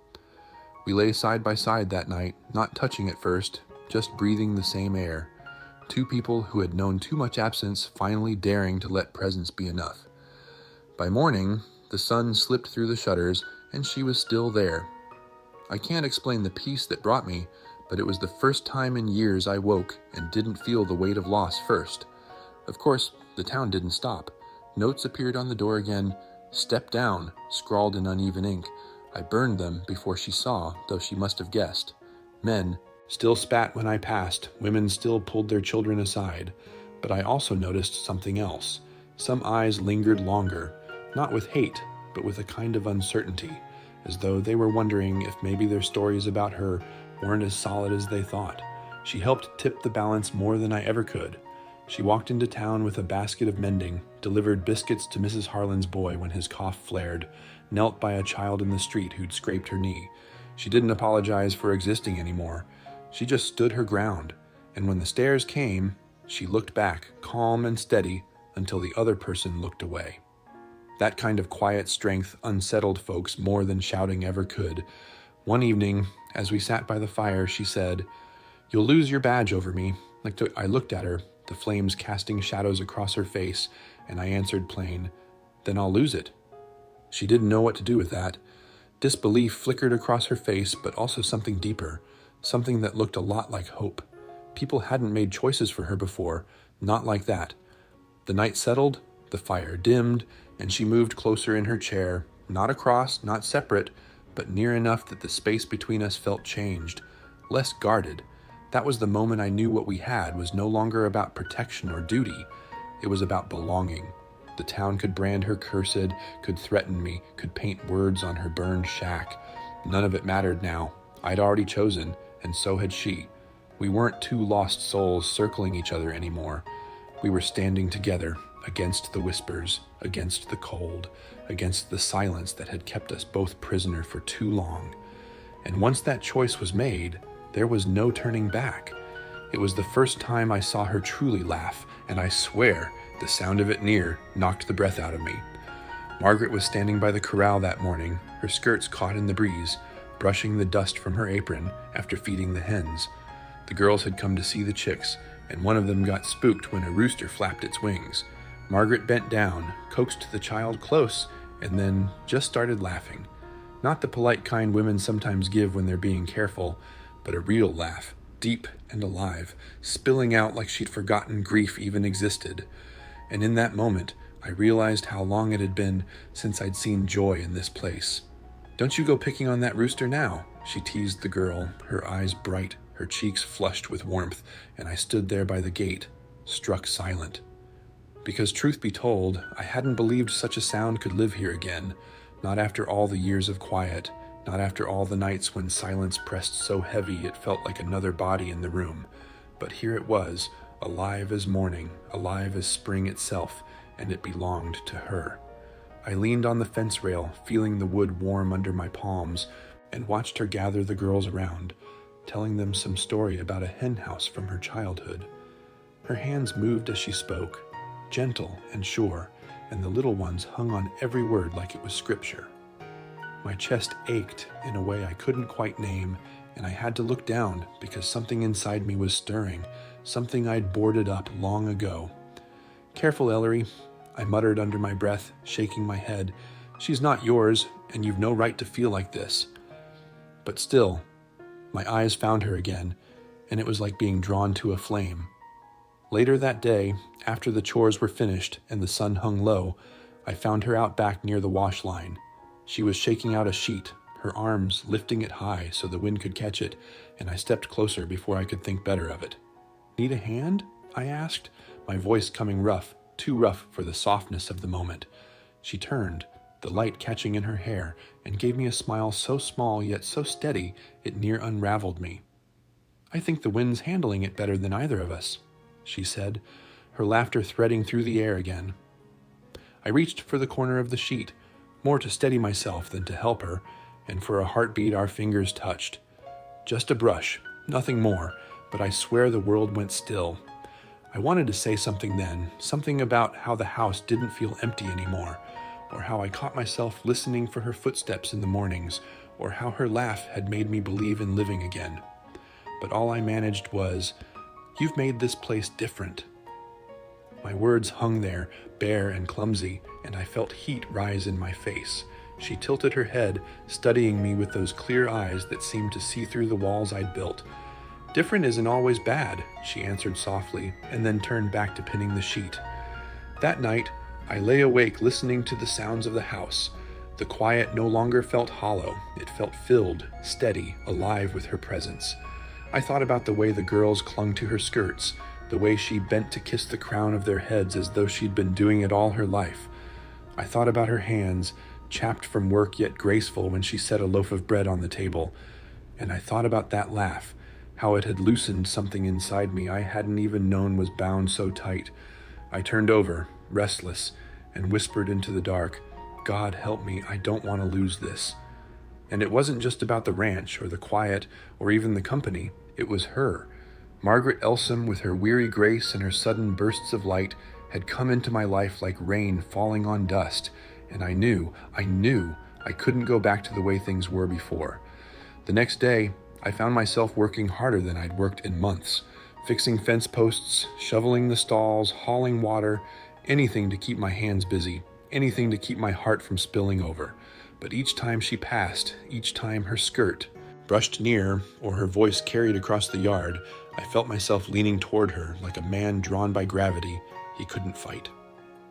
We lay side by side that night, not touching at first, just breathing the same air. Two people who had known too much absence finally daring to let presence be enough. By morning, the sun slipped through the shutters, and she was still there. I can't explain the peace that brought me, but it was the first time in years I woke and didn't feel the weight of loss first. Of course, the town didn't stop. Notes appeared on the door again, "Step down," scrawled in uneven ink. I burned them before she saw, though she must have guessed. Men still spat when I passed, women still pulled their children aside. But I also noticed something else. Some eyes lingered longer, not with hate, but with a kind of uncertainty, as though they were wondering if maybe their stories about her weren't as solid as they thought. She helped tip the balance more than I ever could. She walked into town with a basket of mending, delivered biscuits to Mrs. Harlan's boy when his cough flared, knelt by a child in the street who'd scraped her knee. She didn't apologize for existing anymore. She just stood her ground, and when the stairs came, she looked back, calm and steady, until the other person looked away. That kind of quiet strength unsettled folks more than shouting ever could. One evening, as we sat by the fire, she said, "You'll lose your badge over me." I looked at her, the flames casting shadows across her face, and I answered plain, "Then I'll lose it." She didn't know what to do with that. Disbelief flickered across her face, but also something deeper, something that looked a lot like hope. People hadn't made choices for her before, not like that. The night settled, the fire dimmed, and she moved closer in her chair, not across, not separate, but near enough that the space between us felt changed, less guarded. That was the moment I knew what we had was no longer about protection or duty. It was about belonging. The town could brand her cursed, could threaten me, could paint words on her burned shack. None of it mattered now. I'd already chosen, and so had she. We weren't two lost souls circling each other anymore. We were standing together, against the whispers, against the cold, against the silence that had kept us both prisoner for too long. And once that choice was made, there was no turning back. It was the first time I saw her truly laugh, and I swear the sound of it near knocked the breath out of me. Margaret was standing by the corral that morning, her skirts caught in the breeze, brushing the dust from her apron after feeding the hens. The girls had come to see the chicks, and one of them got spooked when a rooster flapped its wings. Margaret bent down, coaxed the child close, and then just started laughing. Not the polite kind women sometimes give when they're being careful, but a real laugh, deep and alive, spilling out like she'd forgotten grief even existed. And in that moment, I realized how long it had been since I'd seen joy in this place. "Don't you go picking on that rooster now," she teased the girl, her eyes bright, her cheeks flushed with warmth, and I stood there by the gate, struck silent. Because truth be told, I hadn't believed such a sound could live here again, not after all the years of quiet, not after all the nights when silence pressed so heavy it felt like another body in the room. But here it was, alive as morning, alive as spring itself, and it belonged to her. I leaned on the fence rail, feeling the wood warm under my palms, and watched her gather the girls around, telling them some story about a hen house from her childhood. Her hands moved as she spoke, gentle and sure, and the little ones hung on every word like it was scripture. My chest ached in a way I couldn't quite name, and I had to look down because something inside me was stirring, something I'd boarded up long ago. "Careful, Ellery," I muttered under my breath, shaking my head. "She's not yours, and you've no right to feel like this." But still, my eyes found her again, and it was like being drawn to a flame. Later that day, after the chores were finished and the sun hung low, I found her out back near the wash line. She was shaking out a sheet, her arms lifting it high so the wind could catch it, and I stepped closer before I could think better of it. "Need a hand?" I asked, my voice coming rough, too rough for the softness of the moment. She turned, the light catching in her hair, and gave me a smile so small yet so steady it near unraveled me. "I think the wind's handling it better than either of us," she said, her laughter threading through the air again. I reached for the corner of the sheet, more to steady myself than to help her, and for a heartbeat our fingers touched. Just a brush, nothing more, but I swear the world went still. I wanted to say something then, something about how the house didn't feel empty anymore, or how I caught myself listening for her footsteps in the mornings, or how her laugh had made me believe in living again. But all I managed was, "You've made this place different." My words hung there, bare and clumsy, and I felt heat rise in my face. She tilted her head, studying me with those clear eyes that seemed to see through the walls I'd built. "Different isn't always bad," she answered softly, and then turned back to pinning the sheet. That night, I lay awake listening to the sounds of the house. The quiet no longer felt hollow. It felt filled, steady, alive with her presence. I thought about the way the girls clung to her skirts, the way she bent to kiss the crown of their heads as though she'd been doing it all her life. I thought about her hands, chapped from work yet graceful when she set a loaf of bread on the table. And I thought about that laugh, how it had loosened something inside me I hadn't even known was bound so tight. I turned over, restless, and whispered into the dark, "God help me, I don't want to lose this." And it wasn't just about the ranch or the quiet or even the company. It was her. Margaret Elsom, with her weary grace and her sudden bursts of light, had come into my life like rain falling on dust, and I knew I couldn't go back to the way things were before. The next day, I found myself working harder than I'd worked in months, fixing fence posts, shoveling the stalls, hauling water, anything to keep my hands busy, anything to keep my heart from spilling over. But each time she passed, each time her skirt brushed near or her voice carried across the yard, I felt myself leaning toward her like a man drawn by gravity he couldn't fight.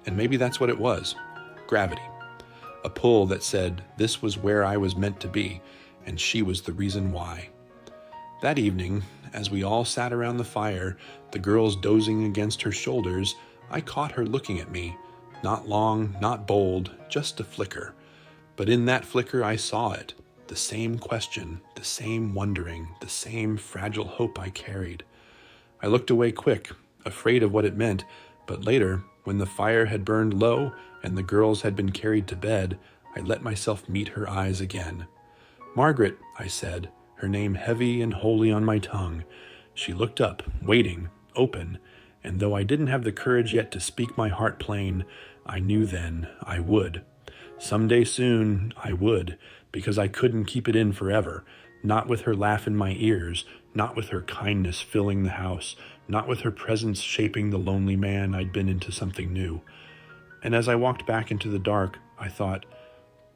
And maybe that's what it was, gravity. A pull that said this was where I was meant to be, and she was the reason why. That evening, as we all sat around the fire, the girls dozing against her shoulders, I caught her looking at me. Not long, not bold, just a flicker. But in that flicker I saw it. The same question, the same wondering, the same fragile hope I carried. I looked away quick, afraid of what it meant, but later, when the fire had burned low and the girls had been carried to bed, I let myself meet her eyes again. "Margaret," I said, her name heavy and holy on my tongue. She looked up, waiting, open, and though I didn't have the courage yet to speak my heart plain, I knew then I would. Someday soon I would, because I couldn't keep it in forever, not with her laugh in my ears, not with her kindness filling the house, not with her presence shaping the lonely man I'd been into something new. And as I walked back into the dark, I thought,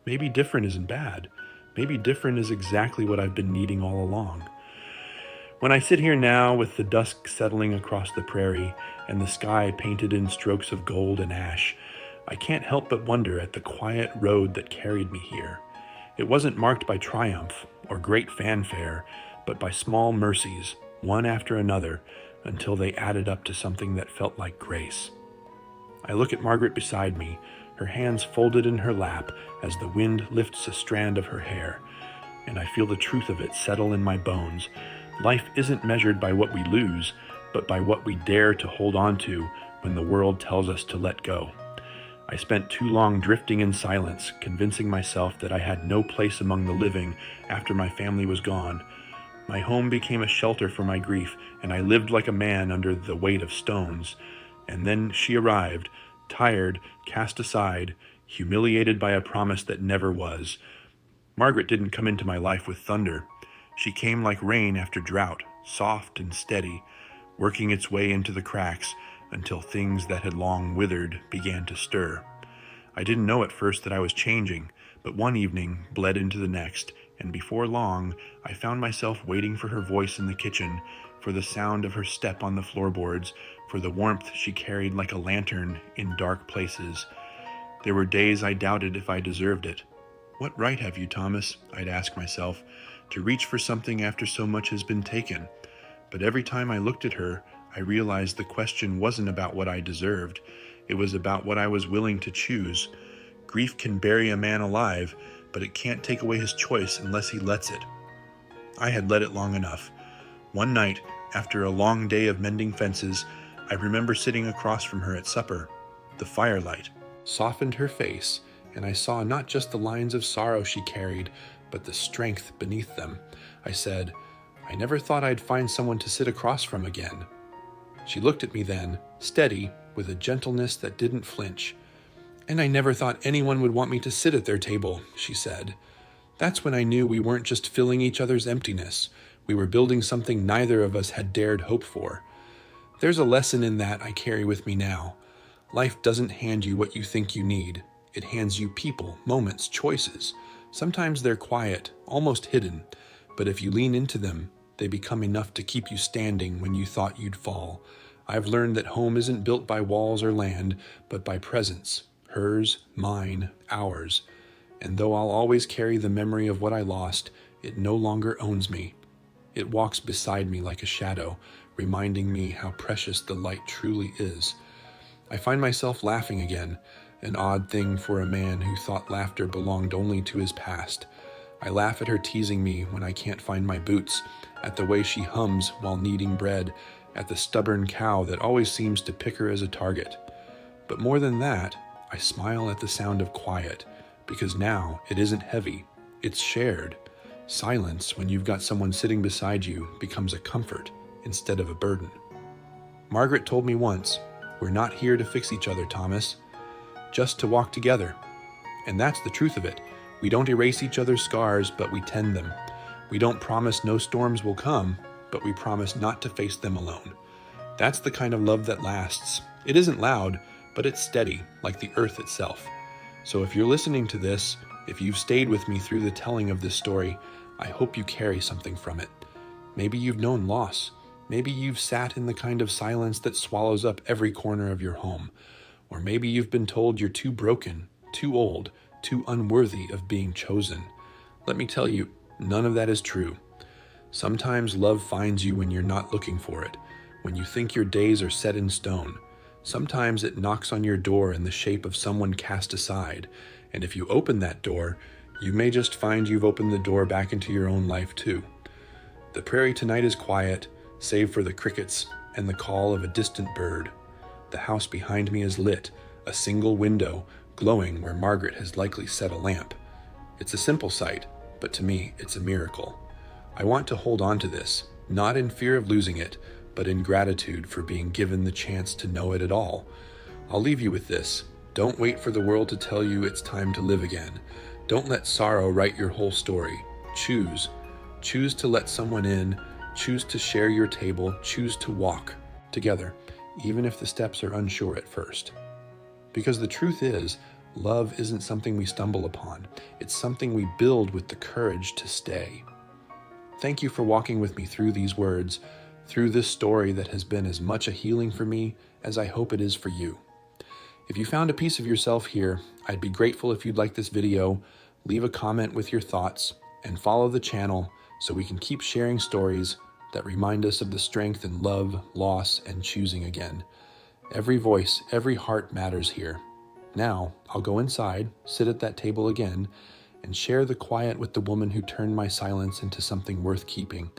maybe different isn't bad. Maybe different is exactly what I've been needing all along. When I sit here now with the dusk settling across the prairie and the sky painted in strokes of gold and ash, I can't help but wonder at the quiet road that carried me here. It wasn't marked by triumph or great fanfare, but by small mercies, one after another, until they added up to something that felt like grace. I look at Margaret beside me, her hands folded in her lap as the wind lifts a strand of her hair, and I feel the truth of it settle in my bones. Life isn't measured by what we lose, but by what we dare to hold on to when the world tells us to let go. I spent too long drifting in silence, convincing myself that I had no place among the living after my family was gone. My home became a shelter for my grief, and I lived like a man under the weight of stones. And then she arrived, tired, cast aside, humiliated by a promise that never was. Margaret didn't come into my life with thunder. She came like rain after drought, soft and steady, working its way into the cracks until things that had long withered began to stir. I didn't know at first that I was changing, but one evening bled into the next, and before long I found myself waiting for her voice in the kitchen, for the sound of her step on the floorboards, for the warmth she carried like a lantern in dark places. There were days I doubted if I deserved it. What right have you, Thomas, I'd ask myself, to reach for something after so much has been taken? But every time I looked at her, I realized the question wasn't about what I deserved. It was about what I was willing to choose. Grief can bury a man alive, but it can't take away his choice unless he lets it. I had let it long enough. One night, after a long day of mending fences, I remember sitting across from her at supper. The firelight softened her face, and I saw not just the lines of sorrow she carried, but the strength beneath them. I said, "I never thought I'd find someone to sit across from again." She looked at me then, steady, with a gentleness that didn't flinch. "And I never thought anyone would want me to sit at their table," she said. That's when I knew we weren't just filling each other's emptiness. We were building something neither of us had dared hope for. There's a lesson in that I carry with me now. Life doesn't hand you what you think you need. It hands you people, moments, choices. Sometimes they're quiet, almost hidden, but if you lean into them, they become enough to keep you standing when you thought you'd fall. I've learned that home isn't built by walls or land, but by presence. Hers, mine, ours. And though I'll always carry the memory of what I lost, it no longer owns me. It walks beside me like a shadow, reminding me how precious the light truly is. I find myself laughing again, an odd thing for a man who thought laughter belonged only to his past. I laugh at her teasing me when I can't find my boots, at the way she hums while kneading bread, at the stubborn cow that always seems to pick her as a target. But more than that, I smile at the sound of quiet, because now it isn't heavy, it's shared. Silence, when you've got someone sitting beside you, becomes a comfort instead of a burden. Margaret told me once, "We're not here to fix each other, Thomas, just to walk together." And that's the truth of it. We don't erase each other's scars, but we tend them. We don't promise no storms will come, but we promise not to face them alone. That's the kind of love that lasts. It isn't loud, but it's steady, like the earth itself. So if you're listening to this, if you've stayed with me through the telling of this story, I hope you carry something from it. Maybe you've known loss. Maybe you've sat in the kind of silence that swallows up every corner of your home. Or maybe you've been told you're too broken, too old, too unworthy of being chosen. Let me tell you, none of that is true. Sometimes love finds you when you're not looking for it, when you think your days are set in stone. Sometimes it knocks on your door in the shape of someone cast aside, and if you open that door, you may just find you've opened the door back into your own life too. The prairie tonight is quiet, save for the crickets and the call of a distant bird. The house behind me is lit, a single window glowing where Margaret has likely set a lamp. It's a simple sight, but to me, it's a miracle. I want to hold on to this, not in fear of losing it, but in gratitude for being given the chance to know it at all. I'll leave you with this. Don't wait for the world to tell you it's time to live again. Don't let sorrow write your whole story. Choose. Choose to let someone in. Choose to share your table. Choose to walk together, even if the steps are unsure at first. Because the truth is, love isn't something we stumble upon. It's something we build with the courage to stay. Thank you for walking with me through these words, through this story that has been as much a healing for me as I hope it is for you. If you found a piece of yourself here, I'd be grateful if you'd like this video, leave a comment with your thoughts, and follow the channel so we can keep sharing stories that remind us of the strength in love, loss, and choosing again. Every voice, every heart matters here. Now, I'll go inside, sit at that table again, and share the quiet with the woman who turned my silence into something worth keeping.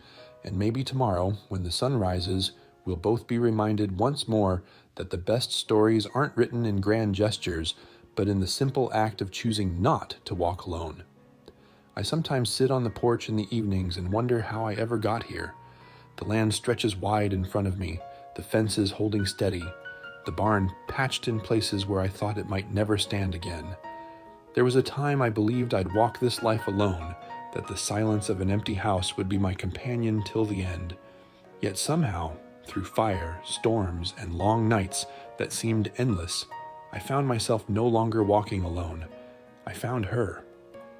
And maybe tomorrow, when the sun rises, we'll both be reminded once more that the best stories aren't written in grand gestures, but in the simple act of choosing not to walk alone. I sometimes sit on the porch in the evenings and wonder how I ever got here. The land stretches wide in front of me, the fences holding steady, the barn patched in places where I thought it might never stand again. There was a time I believed I'd walk this life alone, that the silence of an empty house would be my companion till the end. Yet somehow, through fire, storms, and long nights that seemed endless, I found myself no longer walking alone. I found her.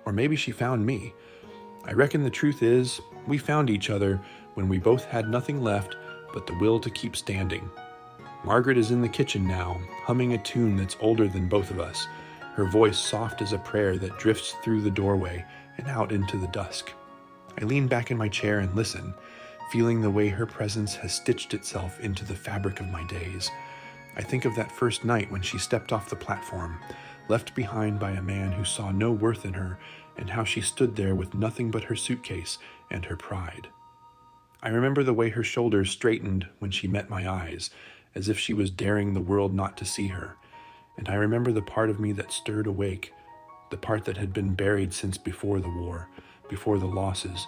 Or maybe she found me. I reckon the truth is, we found each other when we both had nothing left but the will to keep standing. Margaret is in the kitchen now, humming a tune that's older than both of us, her voice soft as a prayer that drifts through the doorway and out into the dusk. I lean back in my chair and listen, feeling the way her presence has stitched itself into the fabric of my days. I think of that first night when she stepped off the platform, left behind by a man who saw no worth in her, and how she stood there with nothing but her suitcase and her pride. I remember the way her shoulders straightened when she met my eyes, as if she was daring the world not to see her. And I remember the part of me that stirred awake, the part that had been buried since before the war, before the losses,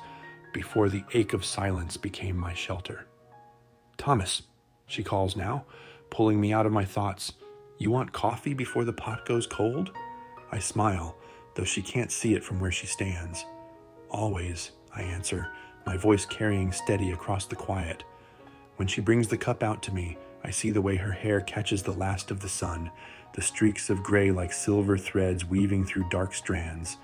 before the ache of silence became my shelter. "Thomas," she calls now, pulling me out of my thoughts. "You want coffee before the pot goes cold?" I smile, though she can't see it from where she stands. "Always," I answer, my voice carrying steady across the quiet. When she brings the cup out to me, I see the way her hair catches the last of the sun, the streaks of gray like silver threads weaving through dark strands.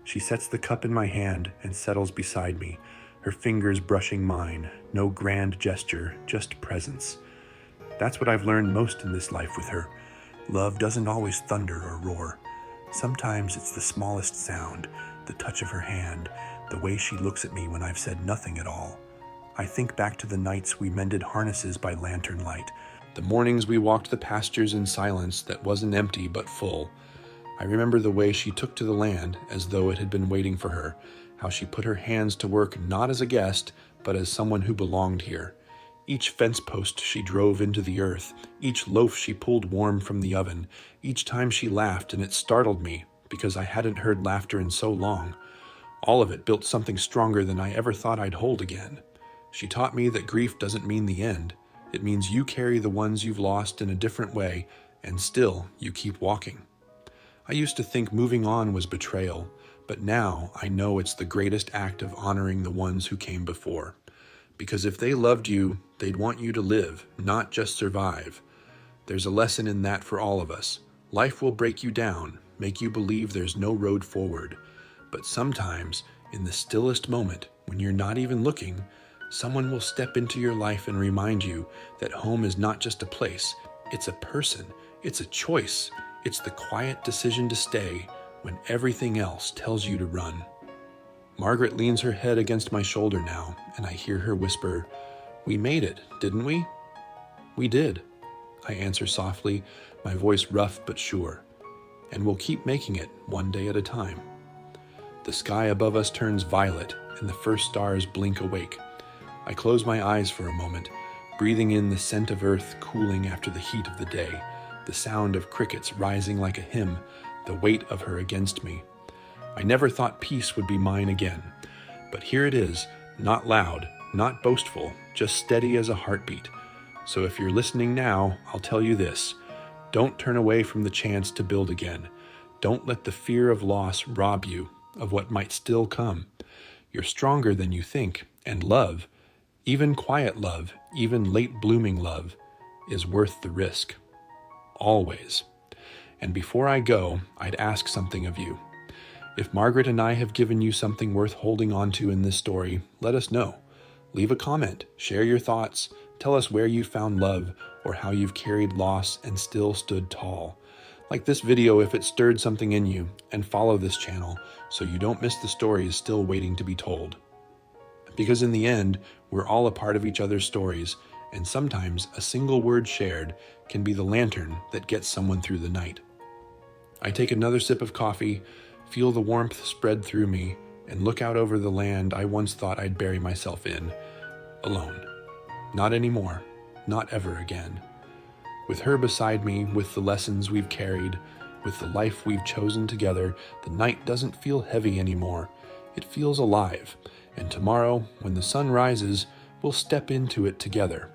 She sets the cup in my hand and settles beside me, her fingers brushing mine, no grand gesture, just presence. That's what I've learned most in this life with her. Love doesn't always thunder or roar. Sometimes it's the smallest sound, the touch of her hand, the way she looks at me when I've said nothing at all. I think back to the nights we mended harnesses by lantern light, the mornings we walked the pastures in silence that wasn't empty but full. I remember the way she took to the land as though it had been waiting for her, how she put her hands to work not as a guest, but as someone who belonged here. Each fence post she drove into the earth, each loaf she pulled warm from the oven, each time she laughed, and it startled me, because I hadn't heard laughter in so long. All of it built something stronger than I ever thought I'd hold again. She taught me that grief doesn't mean the end. It means you carry the ones you've lost in a different way, and still you keep walking. I used to think moving on was betrayal, but now I know it's the greatest act of honoring the ones who came before. Because if they loved you, they'd want you to live, not just survive. There's a lesson in that for all of us. Life will break you down, make you believe there's no road forward. But sometimes, in the stillest moment, when you're not even looking, someone will step into your life and remind you that home is not just a place, it's a person, it's a choice, it's the quiet decision to stay when everything else tells you to run. Margaret leans her head against my shoulder now, and I hear her whisper, "We made it, didn't we?" "We did," I answer softly, my voice rough but sure. "And we'll keep making it one day at a time." The sky above us turns violet, and the first stars blink awake. I close my eyes for a moment, breathing in the scent of earth cooling after the heat of the day, the sound of crickets rising like a hymn, the weight of her against me. I never thought peace would be mine again, but here it is, not loud, not boastful, just steady as a heartbeat. So if you're listening now, I'll tell you this: don't turn away from the chance to build again. Don't let the fear of loss rob you of what might still come. You're stronger than you think, and love, even quiet love, even late-blooming love, is worth the risk. Always. And before I go, I'd ask something of you. If Margaret and I have given you something worth holding on to in this story, let us know. Leave a comment, share your thoughts, tell us where you found love or how you've carried loss and still stood tall. Like this video if it stirred something in you, and follow this channel so you don't miss the stories still waiting to be told. Because in the end, we're all a part of each other's stories, and sometimes a single word shared can be the lantern that gets someone through the night. I take another sip of coffee, feel the warmth spread through me, and look out over the land I once thought I'd bury myself in, alone. Not anymore, not ever again. With her beside me, with the lessons we've carried, with the life we've chosen together, the night doesn't feel heavy anymore. It feels alive, and tomorrow, when the sun rises, we'll step into it together,